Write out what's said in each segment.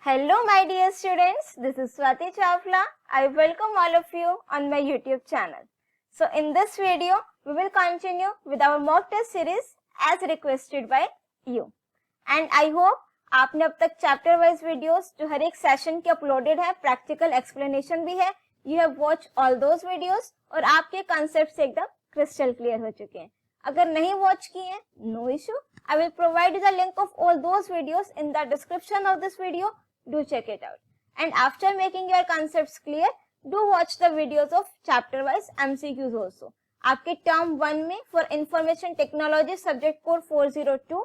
Hello my dear students, this is Swati Chawla. I welcome all of you on my YouTube channel. So in this video, we will continue with our mock test series as requested by you. And I hope आपने अब तक chapter wise videos जो हर एक session के uploaded है, practical explanation भी है, you have watched all those videos और आपके concepts एकदम crystal clear हो चुके हैं. अगर नहीं watch किए हैं, no issue. I will provide the link of all those videos in the description of this video. Do check it out. And after making your concepts clear, do watch the videos of chapter wise MCQs also. आपके term 1 में for information technology subject code 402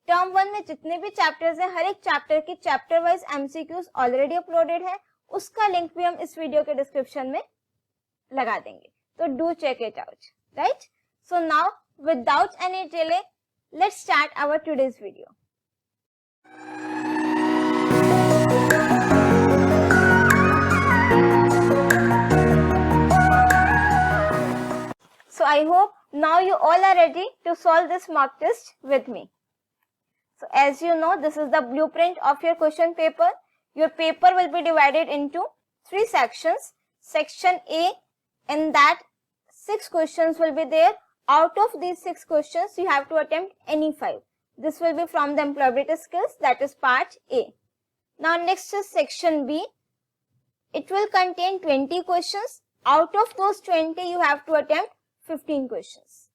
term 1 में जितने भी chapters हैं, हर एक chapter की chapter wise MCQs already uploaded है, उसका link भी हम इस video के description में लगा देंगे. तो do check it out, right? So now without any delay, let's start our today's video. So I hope now you all are ready to solve this mock test with me. So as you know, this is the blueprint of your question paper. Your paper will be divided into 3 sections. Section A, in that 6 questions will be there. Out of these 6 questions, you have to attempt any 5. This will be from the employability skills, that is part A. Now next is section B. It will contain 20 questions. Out of those 20, you have to attempt 15 questions.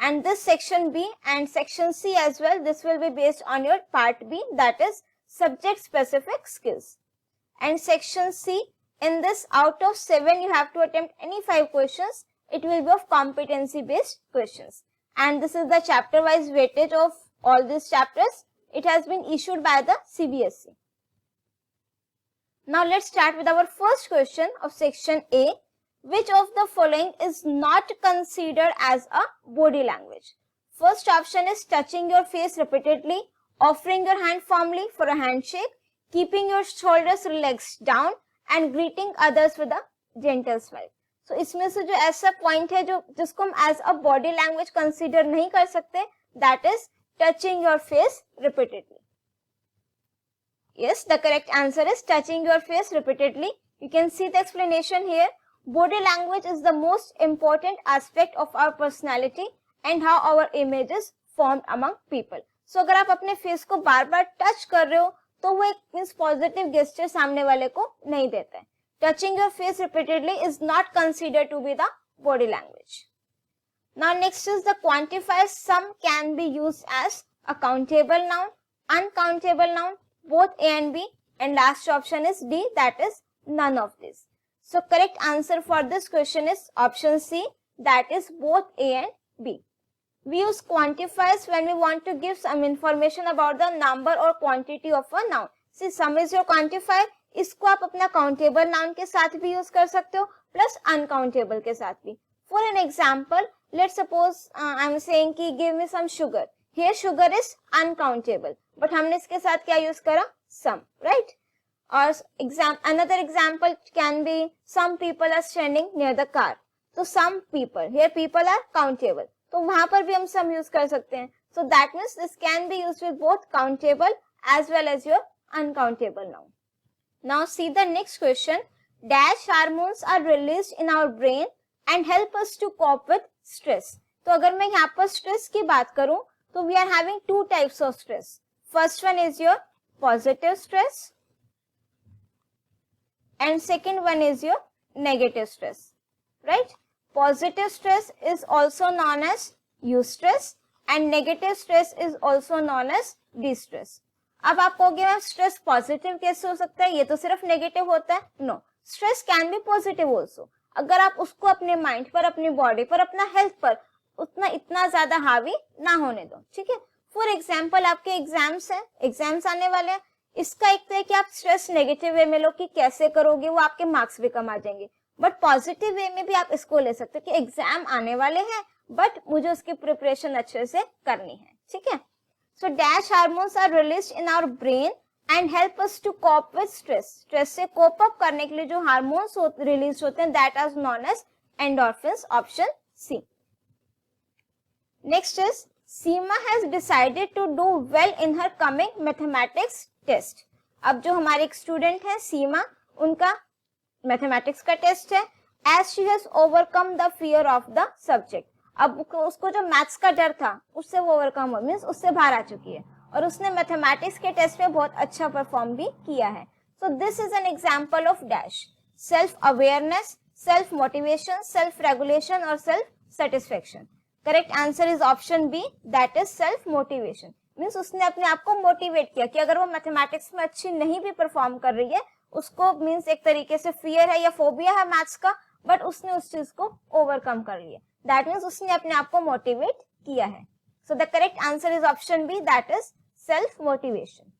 And this section B and section C as well, this will be based on your part B, that is subject specific skills. And section C, in this out of 7, you have to attempt any 5 questions. It will be of competency based questions. And this is the chapter wise weightage of all these chapters. It has been issued by the CBSE. Now let's start with our first question of section A. Which of the following is not considered as a body language? First option is touching your face repeatedly, offering your hand firmly for a handshake, keeping your shoulders relaxed down and greeting others with a gentle smile. So इसमें से जो ऐसा point है जो जिसको हम as a body language consider नहीं कर सकते, that is touching your face repeatedly. Yes, the correct answer is touching your face repeatedly. You can see the explanation here. Body language is the most important aspect of our personality and how our image is formed among people. So अगर आप अपने face को बार बार touch कर रहे हो तो वो एक means positive gesture सामने वाले को नहीं देता है. Touching your face repeatedly is not considered to be the body language. Now next is the quantifier some can be used as a countable noun, uncountable noun, both A and B, and last option is D, that is none of these. So correct answer for this question is option C, that is both A and B. We use quantifiers when we want to give some information about the number or quantity of a noun. See, sum is your quantifier. इसको आप अपना countable noun के साथ भी use कर सकते हो plus uncountable के साथ भी. For an example, let's suppose I am saying कि give me some sugar. Here sugar is uncountable, but हमने इसके साथ क्या use करा? Some, right? Or another example can be some people are standing near the car. So some people, here people are countable. तो वहाँ पर भी हम some use कर सकते हैं. So that means this can be used with both countable as well as your uncountable noun. Now see the next question. Dash hormones are released in our brain and help us to cope with stress. तो अगर मैं यहाँ पर stress की बात करूँ तो we are having 2 types of stress. First one is your positive stress and second one is your negative stress, right? Positive stress is also known as eustress and negative stress is also known as distress. अब आप कहोगे ma'am stress positive कैसे हो सकता है, ये तो सिर्फ नेगेटिव होता है. No, stress can be positive also अगर आप उसको अपने माइंड पर, अपनी बॉडी पर, अपना हेल्थ पर इतना ज्यादा हावी ना होने दो. ठीक है. फॉर एग्जाम्पल आपके एग्जाम्स आने वाले हैं. इसका एक तो है कि आप स्ट्रेस नेगेटिव वे में लो कि कैसे करोगे, वो आपके मार्क्स भी कम आ जाएंगे. बट पॉजिटिव वे में भी आप इसको ले सकते हो कि एग्जाम आने वाले हैं बट मुझे उसकी प्रिपरेशन अच्छे से करनी है. ठीक है. So dash hormones are released in our brain and help us to cope with stress. Stress से cope up करने के लिए जो hormones release होते हैं that is known as endorphins. Option C. Next is Seema has decided to do well in her coming mathematics test. अब जो हमारे एक स्टूडेंट है सीमा, उनका मैथमेटिक्स का टेस्ट है। As she has overcome the fear of the subject, अब उसको जो मैथ्स का डर था उससे वो ओवरकम हो, मीन्स उससे बाहर आ चुकी है और उसने मैथमेटिक्स के टेस्ट में बहुत अच्छा परफॉर्म भी किया है। So this is an example of dash, self awareness, self motivation, self regulation और self satisfaction. Correct answer is option B, that is self motivation. Means उसने अपने आप को मोटिवेट किया कि अगर वो मैथमेटिक्स में अच्छी नहीं भी परफॉर्म कर रही है, उसको मीन्स एक तरीके से फियर है या फोबिया है मैथ्स का, बट उसने उस चीज को ओवरकम कर लिया। दैट मीन्स उसने अपने आप को मोटिवेट किया है। So the correct answer is option B, that is self motivation.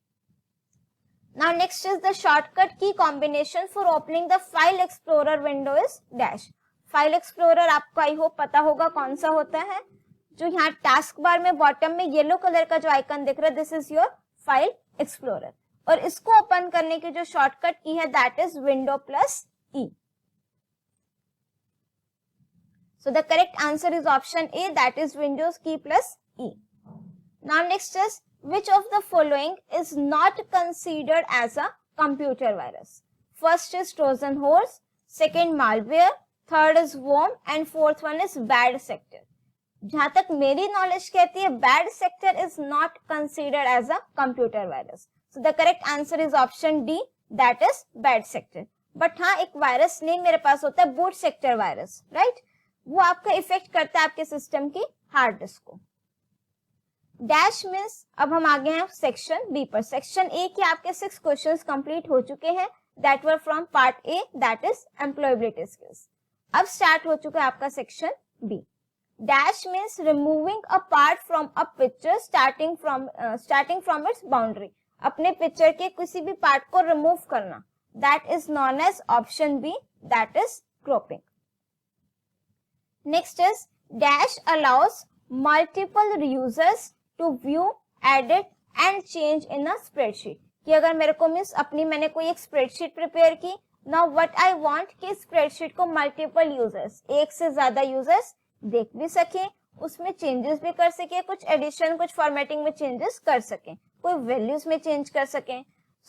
Now next is the shortcut key combination for opening the file explorer window is dash. File explorer आपको I hope पता होगा कौन सा होता है। जो यहाँ टास्क बार में बॉटम में येलो कलर का जो आइकन दिख रहा है, this is your file explorer. और इसको ओपन करने की जो शॉर्टकट की है that is window plus E. So the correct answer is option A, that is Windows key plus E. Now next is, which of the following is not considered as a computer virus? First is Trojan horse, second malware, third is worm and fourth one is bad sector. जहां तक मेरी knowledge कहती है bad sector is not considered as a computer virus. So the correct answer is option D, that is bad sector. But हाँ, एक virus name मेरे पास होता है boot sector virus, right? वो आपका इफेक्ट करता है आपके सिस्टम की हार्ड डिस्क को। डैश मीन्स अब हम आ गए हैं सेक्शन बी पर। सेक्शन ए के आपके 6 क्वेश्चंस कंप्लीट हो चुके हैं, that were from part A, that is employability skills. अब स्टार्ट हो चुका है आपका section B. Dash means removing a part from a picture starting from its boundary. अपने पिक्चर के किसी भी पार्ट को रिमूव करना, that is known as option B, that is cropping. Next is dash allows multiple users to view, edit and change in a spreadsheet। कि अगर मेरे को मीन्स मैंने कोई एक स्प्रेडशीट प्रिपेयर की, नाउ व्हाट आई वांट कि स्प्रेडशीट को मल्टीपल यूजर्स, एक से ज्यादा यूजर्स देख भी सके, उसमें चेंजेस भी कर सके, कुछ एडिशन कुछ फॉर्मेटिंग में चेंजेस कर सके, कोई वैल्यूज में चेंज कर सके।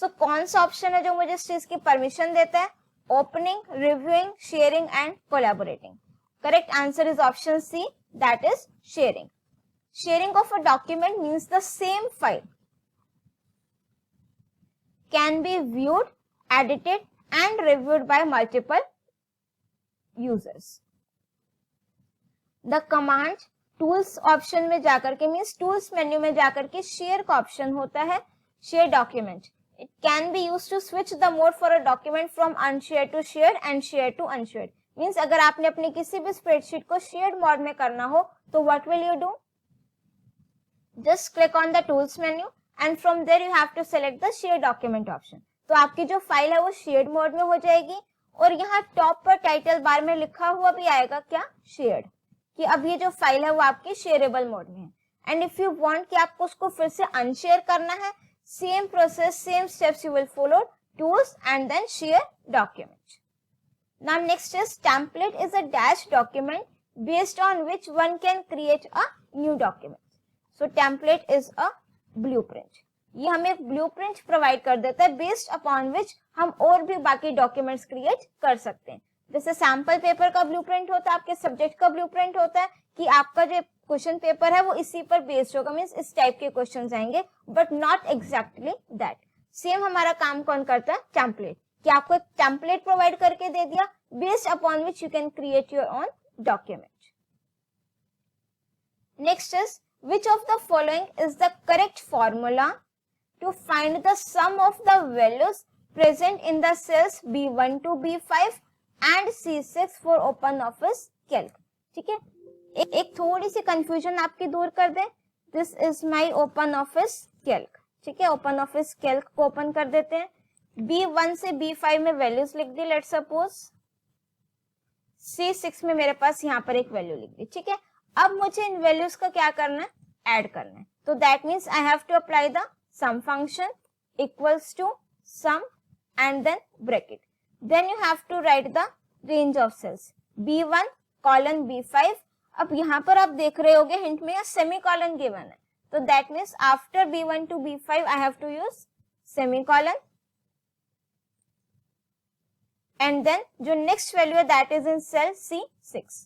सो कौन सा ऑप्शन है जो मुझे इस चीज की परमिशन देता है? Opening, reviewing, sharing and collaborating. Correct answer is option C, that is sharing. Sharing of a document means the same file can be viewed, edited and reviewed by multiple users. The command tools option में जाकर के means tools menu में जाकर के share का option होता है, share document. It can be used to switch the mode for a document from unshared to shared and shared to unshared. Means अगर आपने अपनी किसी भी स्प्रेडशीट को शेयर्ड मोड में करना हो तो what will you do? Just click on the tools menu and from there you have to select the share document option. तो आपकी जो फाइल है वो शेयर्ड मोड में हो जाएगी और यहाँ टॉप पर टाइटल बार में लिखा हुआ भी आएगा क्या? शेयर्ड, कि अब ये जो फाइल है वो आपकी शेयरेबल मोड में है। एंड इफ यू वांट कि आपको उसको फिर से अनशेयर करना है, same process, same steps you will follow, tools and then share document. Now next is template is a dash document based on which one can create a new document. So template is a blueprint. ये हमें एक blueprint provide कर देता है based upon which हम और भी बाकी documents create कर सकते हैं। जैसे सैम्पल पेपर का blueprint होता है, आपके सब्जेक्ट का blueprint होता है कि आपका जो क्वेश्चन पेपर है वो इसी पर बेस्ड होगा, मीन्स इस टाइप के क्वेश्चन आएंगे, but not exactly that. Same हमारा काम कौन करता है? टेम्पलेट, कि आपको एक टेम्पलेट प्रोवाइड करके दे दिया based upon which you can create your own document. Next is, which of the following is the correct formula to find the sum of the values present in the cells B1 to B5 and C6 for OpenOffice Calc? ठीक है, एक थोड़ी सी confusion आपकी दूर कर दें। This is my OpenOffice Calc। ठीक है, OpenOffice Calc को ओपन कर देते हैं। B1 से B5 में वैल्यूज लिख दी, लेट्स सपोज। C6 में मेरे पास यहाँ पर एक वैल्यू लिख दी। ठीक है, अब मुझे इन वैल्यूज का क्या करना है? ऐड करना है। तो that means I have to apply the sum function equals to sum and then bracket, then you have to write the range of cells B1 colon B5। अब यहाँ पर आप देख रहे होगे हिंट में सेमी कॉलन गिवन है, तो that means after B1 to B5 I have to use semi colon and then जो नेक्स्ट वैल्यू है that is in cell C6,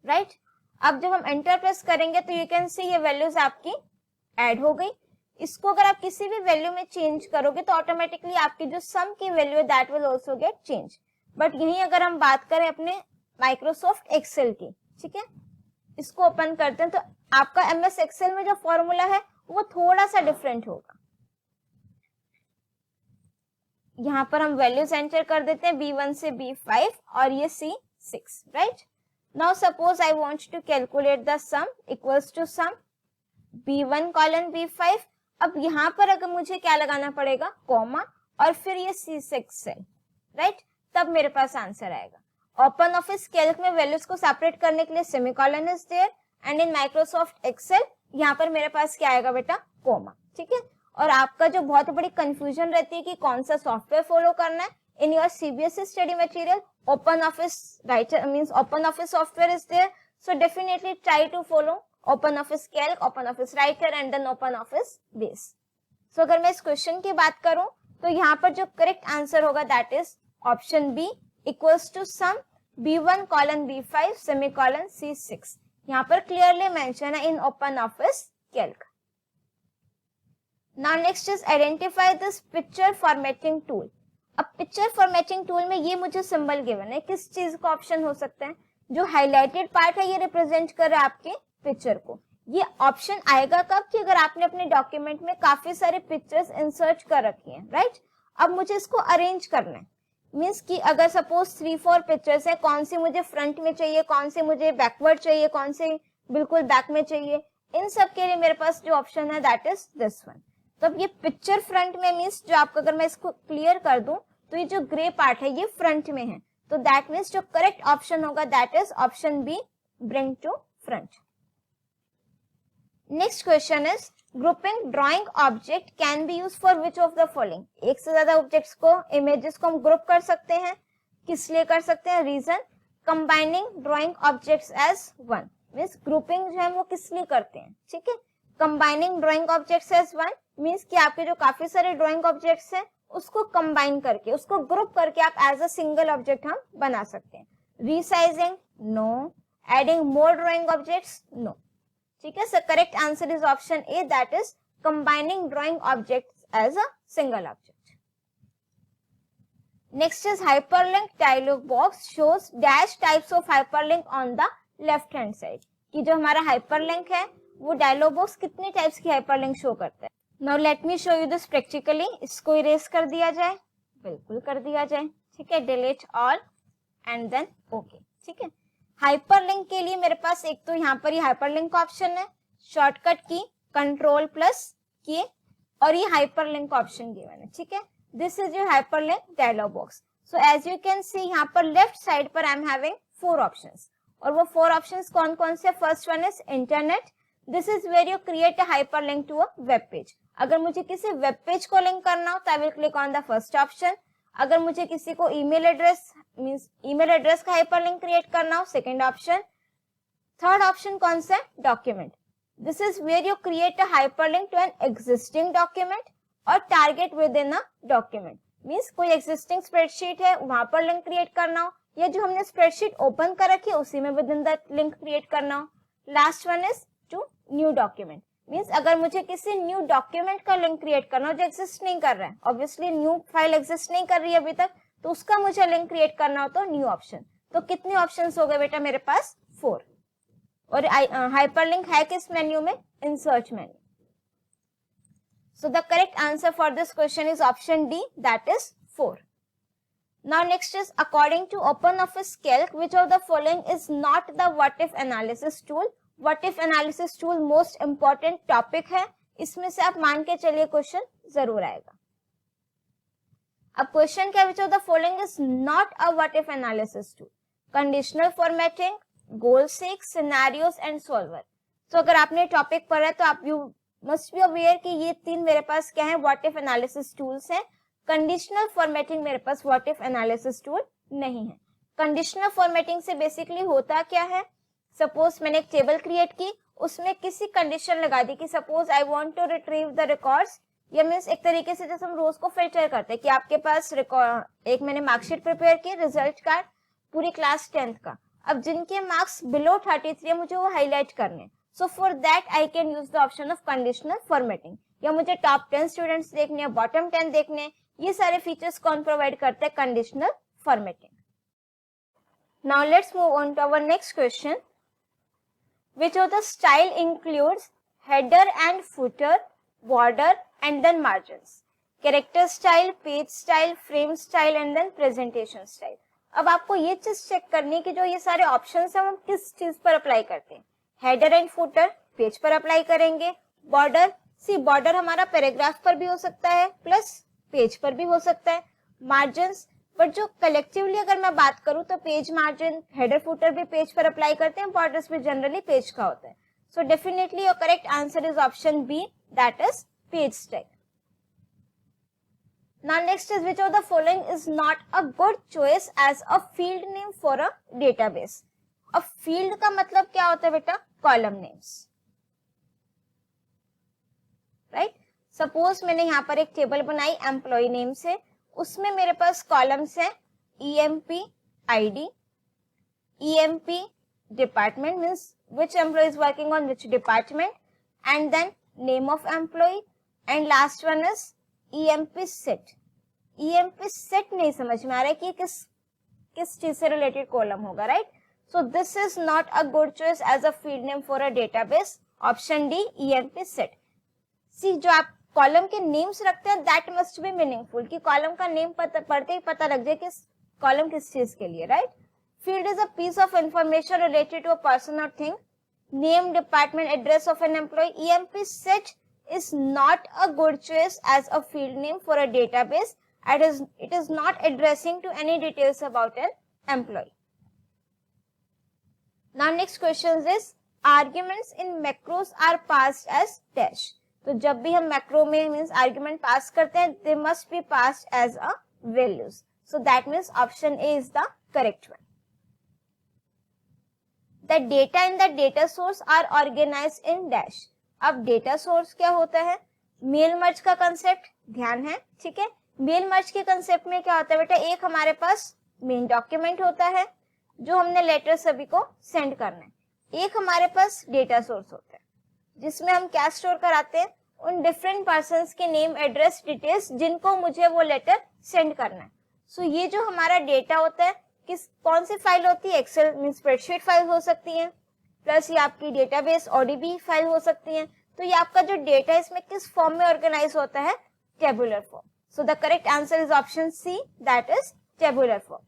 right. अब जब हम एंटर प्रेस करेंगे तो यू कैन सी ये वैल्यूज आपकी ऐड हो गई। इसको अगर आप किसी भी वैल्यू में चेंज करोगे तो ऑटोमेटिकली आपकी जो सम की वैल्यू है that will also get change. But यहीं अगर हम बात करें अपने माइक्रोसॉफ्ट एक्सेल की, ठीक है, इसको ओपन करते हैं तो आपका MS एक्सेल में जो फॉर्मूला है वो थोड़ा सा डिफरेंट होगा। यहाँ पर हम वैल्यूज एंटर कर देते हैं B1 से B5 और ये C6, right. Now suppose I want to calculate the sum equals to sum B1 colon B5। अब यहाँ पर अगर मुझे क्या लगाना पड़ेगा, कॉमा और फिर ये C6 सेल, राइट, तब मेरे पास आंसर आएगा। ओपन ऑफिस कैल्क में वैल्यूज को सेपरेट करने के लिए semicolon is there and in Microsoft Excel यहाँ पर मेरे पास क्या आएगा बेटा, कोमा, ठीक है। और आपका जो बहुत बड़ी कंफ्यूजन रहती है कि कौन सा सॉफ्टवेयर फॉलो करना है in your CBSE study material, open office writer means open office software is there, so definitely try to follow open office calc, open office writer and then open office base. So अगर मैं इस question की बात करूं तो यहाँ पर जो करेक्ट आंसर होगा that is option B equals to sum B1 colon B5 semicolon C6। यहाँ पर क्लियरली मेंशन है in Open office Calc. Now next is identify this picture formatting tool. अब पिक्चर फॉर्मेटिंग टूल में ये मुझे symbol given है, किस चीज का ऑप्शन हो सकता है, जो हाईलाइटेड पार्ट है ये रिप्रेजेंट कर रहा है आपके पिक्चर को। ये ऑप्शन आएगा कब, कि अगर आपने अपने डॉक्यूमेंट में काफी सारे पिक्चर्स इंसर्ट कर रखी हैं, राइट। अब मुझे इसको अरेंज करना है, मीन्स कि अगर सपोज 3-4 पिक्चर्स है, कौन सी मुझे फ्रंट में चाहिए, कौन सी मुझे बैकवर्ड चाहिए, कौन सी बिल्कुल बैक में चाहिए, इन सब के लिए मेरे पास जो ऑप्शन है दैट इज दिस वन। तो अब ये पिक्चर फ्रंट में मीन्स जो आपको, अगर मैं इसको क्लियर कर दूं तो ये जो ग्रे पार्ट है ये फ्रंट में है, तो दैट मीन्स जो करेक्ट ऑप्शन होगा that is option B, bring to front. Next question is grouping drawing object can be use for which of the following. एक से ज्यादा ऑब्जेक्ट्स को, इमेजेस को हम ग्रुप कर सकते हैं, किस लिए कर सकते हैं, reason combining drawing objects as one, means grouping जो है वो किस लिए करते हैं, ठीक है। Combining drawing objects as one means कि आपके जो काफी सारे ड्राइंग ऑब्जेक्ट्स हैं उसको कंबाइन करके, उसको ग्रुप करके आप एज अ सिंगल ऑब्जेक्ट हम बना सकते हैं। Resizing no, adding more drawing objects no, ठीक है। So correct answer is option A, that is combining drawing objects as a single object. Next is hyperlink dialog box shows dash types of hyperlink on the left hand side, कि जो हमारा hyperlink है वो dialog box कितने types की hyperlink show करता है। Now let me show you this practically. इसको इरेज कर दिया जाए, बिल्कुल कर दिया जाए, ठीक है, delete all and then okay, ठीक है। हाइपरलिंक के लिए मेरे पास एक तो यहाँ पर ये हाइपरलिंक का ऑप्शन है, शॉर्टकट की कंट्रोल प्लस की, और ये हाइपरलिंक का ऑप्शन गिवन है, ठीक है। This is your hyperlink dialog box. So as you can see यहाँ पर लेफ्ट साइड पर आई एम हैविंग 4 ऑप्शंस, और वो 4 ऑप्शंस कौन कौन से। First one is internet, this is where you create a hyperlink to a web page. अगर मुझे किसी वेब पेज को लिंक करना हो तो I will click on the first option. अगर मुझे किसी को email address means email address का हाइपरलिंक क्रिएट करना हो, सेकंड ऑप्शन। थर्ड ऑप्शन कौन सा, document, this is where you create a hyperlink to an existing document और target within a document, means कोई एग्जिस्टिंग स्प्रेडशीट है वहां पर लिंक क्रिएट करना हो, या जो हमने स्प्रेडशीट ओपन कर रखी है उसी में within the link create करना हो। Last one is to new document, means अगर मुझे किसी न्यू डॉक्यूमेंट का लिंक क्रिएट करना हो जो एग्जिस्ट नहीं कर रहा है, ऑब्वियसली न्यू फाइल एग्जिस्ट नहीं कर रही है अभी तक, तो उसका मुझे लिंक क्रिएट करना हो तो न्यू ऑप्शन। तो कितने ऑप्शंस हो गए बेटा मेरे पास, 4। और हाइपरलिंक है किस मेन्यू में, insert menu. So the correct answer for this question is option D, that is 4. Now next is according to OpenOffice Calc, which of the following is not the what if analysis tool? What if analysis tool most important topic है, इसमें से आप मान के चलिए question जरूर आएगा। अब क्वेश्चन क्या, which of the following is not a what if analysis tool? Conditional formatting, goal seek, scenarios and solver. So अगर आपने टॉपिक पढ़ा है तो आप you must be aware कि ये 3 मेरे पास क्या है, what if analysis tools हैं। कंडीशनल फॉर्मेटिंग मेरे पास व्हाट इफ एनालिसिस टूल नहीं है। कंडीशनल फॉर्मेटिंग से बेसिकली होता क्या है, सपोज मैंने एक टेबल क्रिएट की, उसमें किसी कंडीशन लगा दी कि suppose I want to retrieve the records ये मीन्स एक तरीके से जैसे हम रोज को फिल्टर करते हैं कि आपके पास एक मैंने मार्कशीट प्रिपेयर की, रिजल्ट कार्ड पूरी क्लास 10th का, अब जिनके मार्क्स बिलो 33 है मुझे वो हाईलाइट करने, so for that I can use the option of conditional formatting. या मुझे टॉप 10 स्टूडेंट्स देखने हैं, बॉटम 10 देखने हैं, ये सारे फीचर्स कौन प्रोवाइड करते हैं? Conditional formatting. Now let's move on to our next question, which of the style includes header and footer, border and then margins, character style, page style, frame style and then presentation style। अब आपको ये चीज check करनी है कि जो ये सारे ऑप्शंस हैं हम किस चीज पर अप्लाई करते हैं। हेडर एंड फुटर पेज पर अप्लाई करेंगे, बॉर्डर बॉर्डर हमारा पैराग्राफ पर भी हो सकता है प्लस पेज पर भी हो सकता है, मार्जिन्स बट जो कलेक्टिवली अगर मैं बात करूं तो पेज मार्जिन, हेडर फुटर भी पेज पर अप्लाई करते हैं, बॉर्डर्स भी जनरली पेज का होता है। So definitely your correct answer is option B, that is page style. Now next is which of the following is not a good choice as a field name for a database. अब field का मतलब क्या होता है बेटा? Column names, right. Suppose मैंने यहाँ पर एक टेबल बनाई एम्प्लॉय नेम से, उसमें मेरे पास कॉलम्स हैं EMP ID, EMP department means which employee is working on which department, and then name of employee, and last one is EMP set। EMP set नहीं समझ में आ रहा है कि किस चीज से रिलेटेड कॉलम होगा, right. So this is not a good choice as a field name for a database. Option D EMP set। See जो आप कॉलम के नेम्स रखते हैं दैट मस्ट बी मीनिंगफुल, कि कॉलम का नेम पढ़ते ही पता लग जाए कि कॉलम किस चीज के लिए, right. Field is a piece of information related to a person और thing, name, department, address of an employee. EMP set is not a good choice as a field name for a database. It is not addressing to any details about an employee. Now next question is arguments in macros are passed as dash। तो जब भी हम macro में means argument pass करते हैं they must be passed as a values, so that means option A is the correct one. The data in the data source are organized in dash. अब data source क्या होता है? Mail merge का concept ध्यान है, ठीक है। Mail merge के कंसेप्ट में क्या होता है बेटा? एक हमारे पास मेन डॉक्यूमेंट होता है जो हमने लेटर सभी को सेंड करना है, एक हमारे पास डेटा सोर्स होता है जिसमें हम क्या स्टोर कराते हैं? उन डिफरेंट पर्संस के नेम, एड्रेस, डिटेल्स जिनको मुझे वो लेटर सेंड करना है। सो ये जो हमारा डेटा होता है कौन सी फाइल होती है? एक्सेल मीन स्प्रेडशीट फाइल हो सकती है, प्लस ये आपकी डेटाबेस ODB फाइल हो सकती है। तो ये आपका जो डेटा है इसमें किस फॉर्म में ऑर्गेनाइज होता है? Tabular form. So the correct answer is option C, that is tabular form.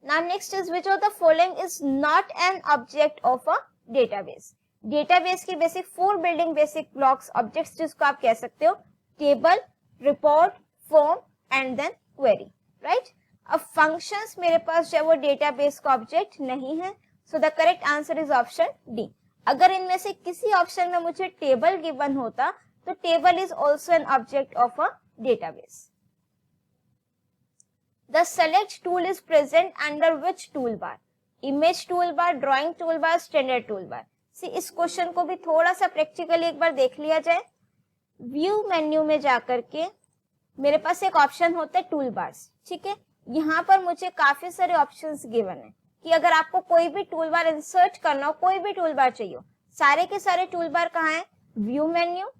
Now next is which of the following is not an object of a database। Database की basic 4 building basic blocks objects जिसको आप कह सकते हो table, report, form and then query, right. अब functions मेरे पास जो वो डेटाबेस का ऑब्जेक्ट नहीं है, so the correct answer is option D. अगर इनमें से किसी ऑप्शन में मुझे टेबल गिवन होता तो table is also an object of a database. The select tool is present under which toolbar? Image toolbar, drawing toolbar, standard toolbar। सी इस question को भी थोड़ा सा प्रैक्टिकली एक बार देख लिया जाए। व्यू मेन्यू में जाकर के मेरे पास एक ऑप्शन होता है टूल बार्स, ठीक है। यहाँ पर मुझे काफी सारे ऑप्शंस गिवन है कि अगर आपको कोई भी टूल बार इंसर्ट करना हो, कोई भी टूल बार चाहिए, सारे के सारे टूल बार कहाँ है? View menu,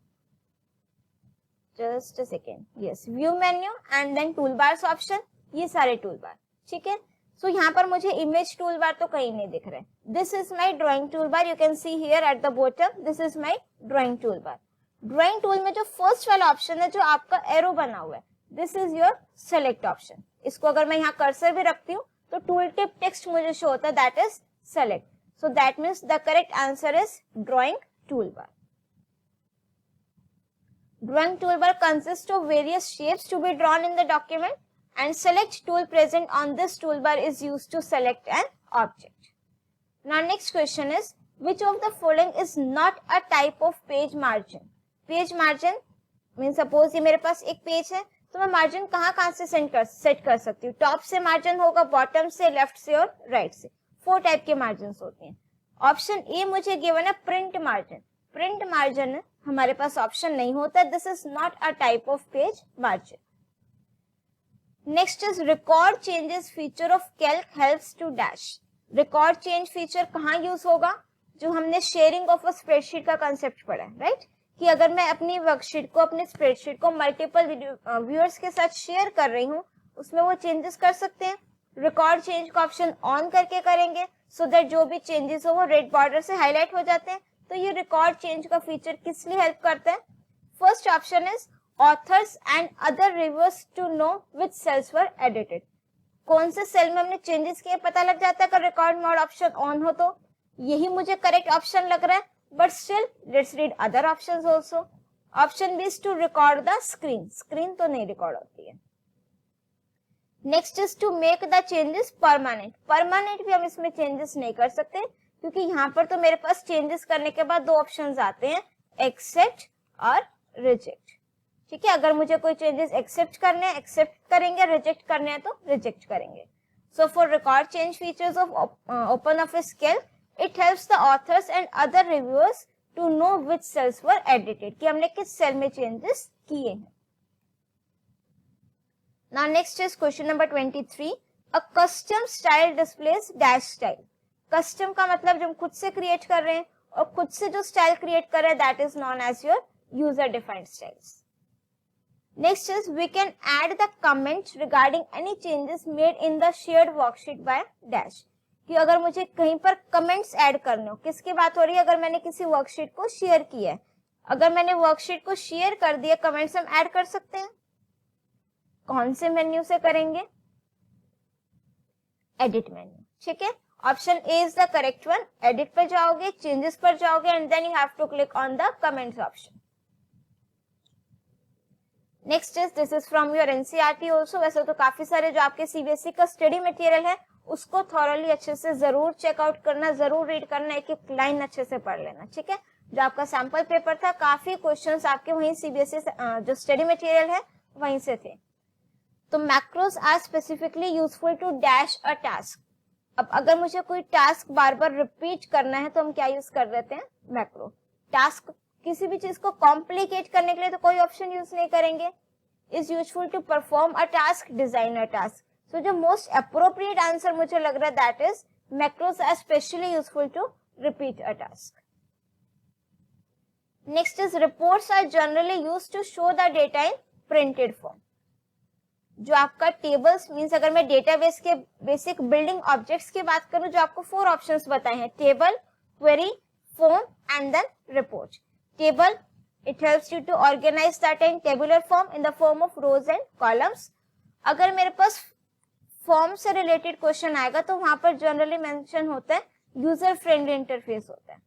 just a second, yes view menu and then tool bars option, ये सारे टूल बार, ठीक है। सो यहाँ पर मुझे इमेज टूल बार तो कहीं नहीं दिख रहा है। This is my drawing tool bar, you can see here at the bottom, this is my drawing tool bar. Drawing tool में जो फर्स्ट वाला ऑप्शन है जो आपका एरो बना हुआ है, this is your select option. इसको अगर मैं यहाँ कर्सर भी रखती हूँ तो टूल टिप टेक्स्ट मुझे शो होता है, that is select. So that means the correct answer is drawing tool bar. Drawing toolbar consists of various shapes to be drawn in the document, and select tool present on this toolbar is used to select an object. Now next question is which of the following is not a type of page margin? Page margin means suppose ये मेरे पास एक page है तो मैं margin कहाँ से set कर सकती हूँ? टॉप से मार्जिन होगा, बॉटम से, लेफ्ट से और राइट से। 4 टाइप के मार्जिन होते हैं। ऑप्शन ए मुझे गिवन है प्रिंट मार्जिन। प्रिंट मार्जिन हमारे पास ऑप्शन नहीं होता, this is not a type of page margin. Next is record changes feature of Calc helps to dash. Record change feature कहाँ use होगा? जो हमने शेयरिंग ऑफ अ स्प्रेडशीट का concept पढ़ा है, राइट? कि अगर मैं अपनी वर्कशीट को, अपनी स्प्रेडशीट को मल्टीपल व्यूअर्स के साथ शेयर कर रही हूँ, उसमें वो चेंजेस कर सकते हैं। रिकॉर्ड चेंज का ऑप्शन ऑन करके करेंगे सो दैट जो भी चेंजेस हो वो रेड बॉर्डर से हाईलाइट हो जाते हैं। तो ये रिकॉर्ड चेंज का फीचर किस लिए हेल्प करता है? First option is authors and other reviewers to know which cells were edited. कौन से सेल में हमने चेंजेस किए पता लग जाता है अगर रिकॉर्ड मोड ऑप्शन ऑन हो तो। यही मुझे करेक्ट ऑप्शन लग रहा है, but still let's read other options also. Option B is to record the screen, screen तो नहीं रिकॉर्ड होती है। Next is to make the changes permanent. Permanent भी हम इसमें चेंजेस नहीं कर सकते क्योंकि यहाँ पर तो मेरे पास चेंजेस करने के बाद दो ऑप्शंस आते हैं, एक्सेप्ट और रिजेक्ट। ठीक है, अगर मुझे कोई चेंजेस एक्सेप्ट करने हैं एक्सेप्ट करेंगे, रिजेक्ट करने हैं तो रिजेक्ट करेंगे। So for record change features of open office calc, it helps the authors and other reviewers to know which cells were edited, कि हमने किस सेल में चेंजेस किए हैं। Now next is question number 23. A custom style displays dash style. Custom का मतलब जो हम खुद से क्रिएट कर रहे हैं और खुद से जो स्टाइल क्रिएट कर रहे हैं that is known as your user defined styles. Next is we can add the comments regarding any changes made in the shared worksheet by dash. कि अगर मुझे कहीं पर कमेंट्स ऐड करने हो, किसकी बात हो रही है? अगर मैंने किसी वर्कशीट को शेयर किया है, अगर मैंने वर्कशीट को शेयर कर दिया, कमेंट्स हम ऐड कर सकते हैं। कौन से मेन्यू से करेंगे? Edit menu. ठीक है, option A is the correct one. Edit पर जाओगे, चेंजेस पर जाओगे and then you have to click on the comments option. Next is this is from your NCERT also. वैसे तो काफी सारे जो आपके सीबीएसई का स्टडी मटेरियल है उसको थॉरली अच्छे से जरूर चेकआउट करना, जरूर रीड करना, एक एक लाइन अच्छे से पढ़ लेना। ठीक है, जो आपका सैंपल पेपर था काफी क्वेश्चंस आपके वहीं सीबीएसई जो स्टडी मटेरियल है वहीं से थे। तो macros are specifically useful to dash a task. अब अगर मुझे कोई टास्क बार बार रिपीट करना है तो हम क्या यूज कर देते हैं? मैक्रो। टास्क, किसी भी चीज को कॉम्प्लिकेट करने के लिए तो कोई ऑप्शन यूज नहीं करेंगे। Is useful to perform a task, design a task. So जो मोस्ट अप्रोप्रिएट आंसर मुझे लग रहा है that is macros are specially useful to repeat a task. Next is reports are generally used to show the data in printed form. जो आपका tables means, अगर मैं database के बेसिक बिल्डिंग ऑब्जेक्ट्स की बात करूं, जो आपको 4 ऑप्शंस बताए हैं, table, query, form and then report. Table, it helps you to organize that in tabular form in the form of rows and columns. अगर मेरे पास फॉर्म से रिलेटेड क्वेश्चन आएगा तो वहां पर जनरली मेंशन होता है यूजर फ्रेंडली इंटरफेस होता है।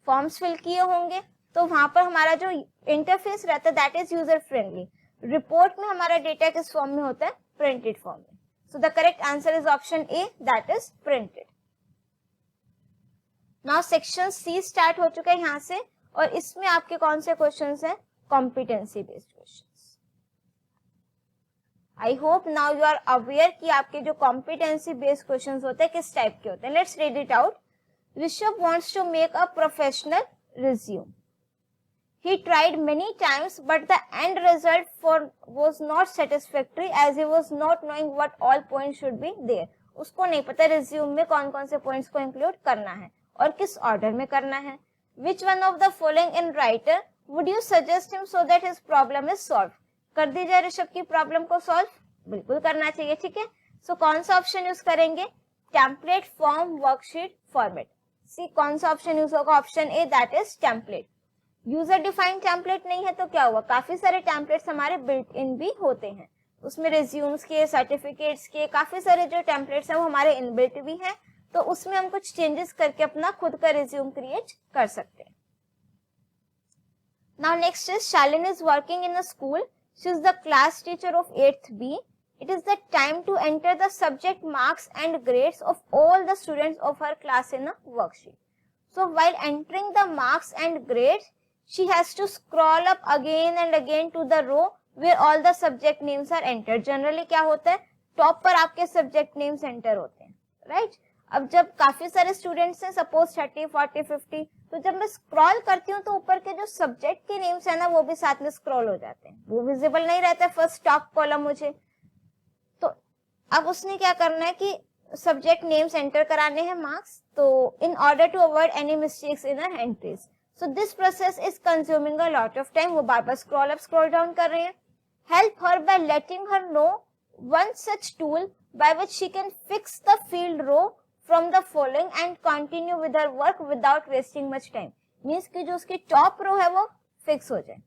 फॉर्म्स फिल किए होंगे तो वहां पर हमारा जो इंटरफेस रहता है that is user friendly. Report में हमारा डेटा किस फॉर्म में होता है? प्रिंटेड फॉर्म में। So the correct answer is option A, that is printed. Now section C start हो चुका है यहाँ से, और इसमें आपके कौन से क्वेश्चंस हैं? Competency based questions. I hope now you are aware कि आपके जो कॉम्पिटेंसी बेस्ड क्वेश्चंस होते हैं किस टाइप के होते हैं। Let's read it out. Rishabh wants to make a professional resume. He tried many times, but the end result was not satisfactory as he was not knowing what all points should be there. उसको नहीं पता resume में कौन कौन से points को include करना है और किस ऑर्डर में करना है। Which one of the following in writer would you suggest him so that his problem is solved? कर दी जाए ऋषभ की प्रॉब्लम को सॉल्व? बिल्कुल करना चाहिए। ठीक है, सो कौन सा ऑप्शन यूज करेंगे? Template, form, worksheet, format. See कौन सा ऑप्शन यूज होगा? Option A, that is template. User defined template नहीं है तो क्या हुआ? काफी सारे टेम्पलेट्स हमारे बिल्ट इन भी होते हैं, उसमें रिज्यूम्स के, सर्टिफिकेट्स के काफी सारे जो टेम्पलेट्स हैं वो हमारे इनबिल्ट भी हैं, तो उसमें हम कुछ चेंजेस करके अपना खुद का रिज्यूम क्रिएट कर सकते हैं। Now next is Shalini is working in a school. She is the class teacher of 8th B. It is the time to enter the subject marks and grades of all the students of her class in a worksheet. So while entering the marks and grades, she has to scroll up again and again to the row where all the subject names are entered. Generally क्या होता है? Top पर आपके subject names enter होते हैं, right? अब जब काफी सारे स्टूडेंट्स हैं, सपोज 30, 40, 50, तो जब मैं स्क्रॉल करती हूँ तो ऊपर के जो सब्जेक्ट के नेम्स है ना वो भी साथ में स्क्रॉल हो जाते हैं, वो विजिबल नहीं रहता है फर्स्ट टॉप कॉलम मुझे। तो अब उसने क्या करना है कि सब्जेक्ट नेम्स एंटर कराने हैं मार्क्स, तो in order to avoid any mistakes in our entries, so this process is consuming a lot of time. वो बार बार स्क्रॉल अप स्क्रॉल डाउन कर रहे हैं। Help her by letting her know one such tool by which she can fix the field row from the following and continue with her work without wasting much time. Means कि जो उसकी top row है वो fix हो जाए,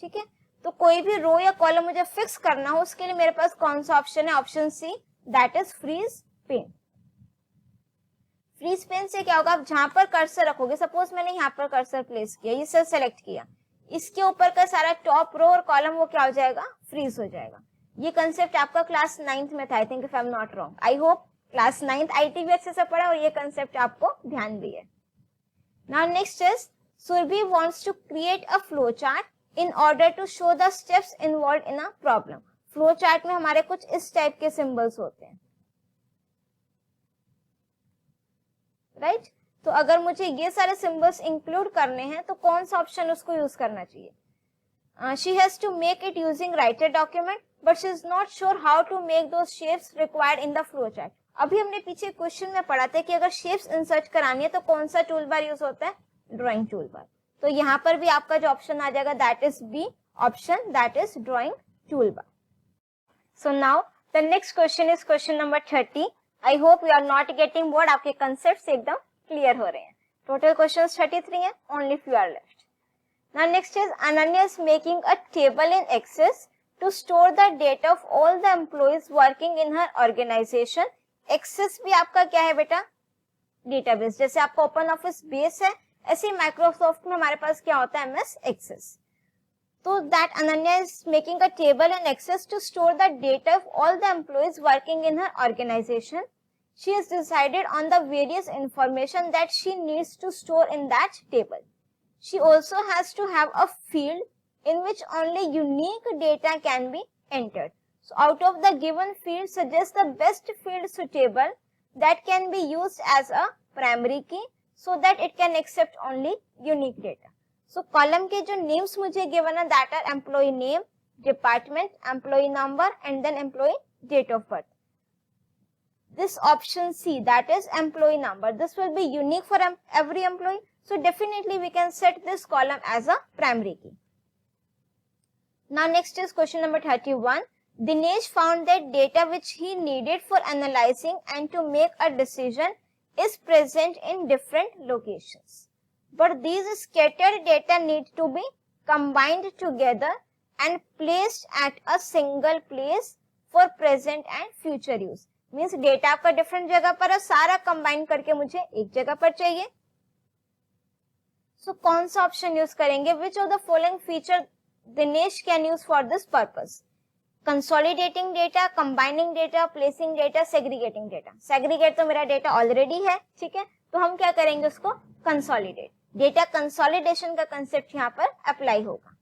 ठीक है। तो कोई भी रो या कॉलम मुझे फिक्स करना हो उसके लिए मेरे पास कौन सा ऑप्शन है, option C, that is freeze pane. Freeze pane से क्या होगा, आप जहां पर कर्सर रखोगे, सपोज मैंने यहाँ पर कर्सर प्लेस किया, ये सेल सेलेक्ट किया, इसके ऊपर का सारा टॉप रो और कॉलम वो क्या हो जाएगा, फ्रीज हो जाएगा। ये कंसेप्ट आपका क्लास 9th में था, I think if I am not wrong. I hope class 9th IT भी अच्छे से पढ़ा और ये कंसेप्ट आपको ध्यान भी है। Now next is Surabhi wants to create a flow chart in order to show the steps involved in a problem. Flow chart में हमारे कुछ इस टाइप के सिंबल्स होते हैं, राइट। तो अगर मुझे ये सारे सिंबल्स इंक्लूड करने हैं तो कौन सा ऑप्शन उसको यूज करना चाहिए? She has to make it using writer document but she is not sure how to make those shapes required in the flow chart. अभी हमने पीछे क्वेश्चन में पढ़ा था कि अगर शेप्स इंसर्ट करानी है तो कौन सा टूल बार यूज होता है, ड्राइंग टूल बार। तो यहाँ पर भी आपका जो ऑप्शन आ जाएगा that is B option, that is drawing tool bar. So now the next question is question number 30। I hope you are not getting bored, आपके कंसेप्ट एकदम क्लियर हो रहे हैं। टोटल क्वेश्चंस 33 हैं, only few are left. Now next is Ananya is making a table in Access to store the data of all the employees working in her organization. Access भी आपका क्या है बेटा, डेटाबेस। जैसे आपका ओपन ऑफिस बेस है, ऐसे माइक्रोसॉफ्ट में हमारे पास क्या होता है, MS Access. So that Ananya is making a table in Access to store the data of all the employees working in her organization. She has decided on the various information that she needs to store in that table. She also has to have a field in which only unique data can be entered. So out of the given field, suggest the best field suitable that can be used as a primary key so that it can accept only unique data. So column के जो names मुझे given है that are employee name, department, employee number and then employee date of birth. This option C that is employee number, this will be unique for every employee, so definitely we can set this column as a primary key. Now next is question number 31। Dinesh found that data which he needed for analysing and to make a decision is present in different locations. But these scattered data need to be combined together and placed at a single place for present and future use. Means data आपका different जगह पर है, सारा combine करके मुझे एक जगह पर चाहिए। So कौन सा ऑप्शन यूज करेंगे? Which of the following feature Dinesh can use for this purpose? Consolidating data, combining data, placing data, segregating data. Segregate तो मेरा data already है, ठीक है, तो हम क्या करेंगे उसको consolidate. डेटा कंसोलिडेशन का कंसेप्ट यहाँ पर अप्लाई होगा।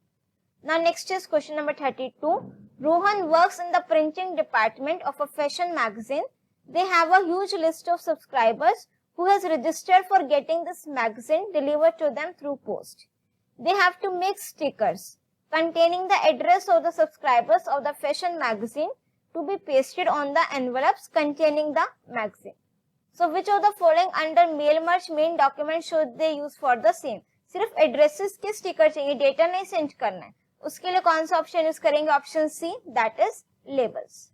Now next is question number 32। Rohan works in the printing department of a fashion magazine. They have a huge list of subscribers who has registered for getting this magazine delivered to them through post. They have to make stickers containing the address of the subscribers of the fashion magazine to be pasted on the envelopes containing the magazine. So which of the following under mail merge main document should they use for the same? सिर्फ addresses के sticker चाहिए, data नहीं send करना है, उसके लिए कौन सा ऑप्शन यूज करेंगे? Option C that is labels.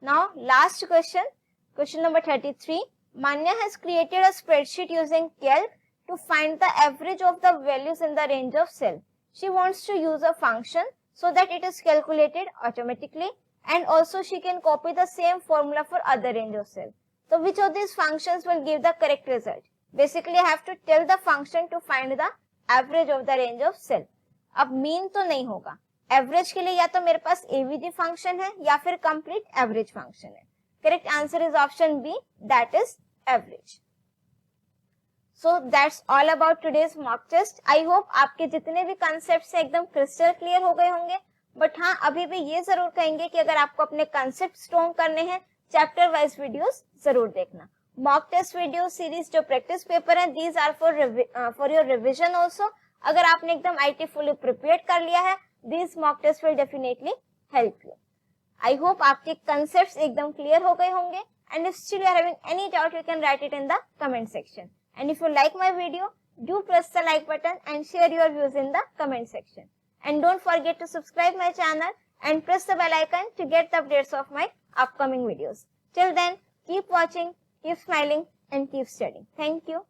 Now last question, question number 33। Manya has created a spreadsheet using calc to find the average of the values in the range of cell. She wants to use a function so that it is calculated automatically and also she can copy the same formula for other range of cell. So which of these functions will give the correct result? Basically I have to tell the function to find the average of the range of cell. अब mean तो नहीं होगा, average के लिए या तो मेरे पास AVG function है या फिर कंप्लीट एवरेज फंक्शन है। Correct answer is option B that is average. So that's all about today's mock test. I hope आपके जितने भी कंसेप्ट एकदम क्रिस्टल क्लियर हो गए होंगे, बट हाँ अभी भी ये जरूर कहेंगे कि अगर आपको अपने कंसेप्ट स्ट्रॉन्ग करने हैं चैप्टर वाइज वीडियोस जरूर देखना। मॉक टेस्ट वीडियो सीरीज जो प्रैक्टिस पेपर है, these are for your revision also. अगर आपने एकदम IT फुली प्रिपेयर कर लिया है, these mock tests will definitely help you. I hope आपके कंसेप्ट्स एकदम क्लियर हो गए होंगे. And if still you are having any doubt, you can write it in the comment section. And if you like my video, do press the like button and share your views in the comment section. And don't forget to subscribe my channel and press the bell icon to get the updates of my upcoming videos. Till then, keep watching, keep smiling and keep studying. Thank you.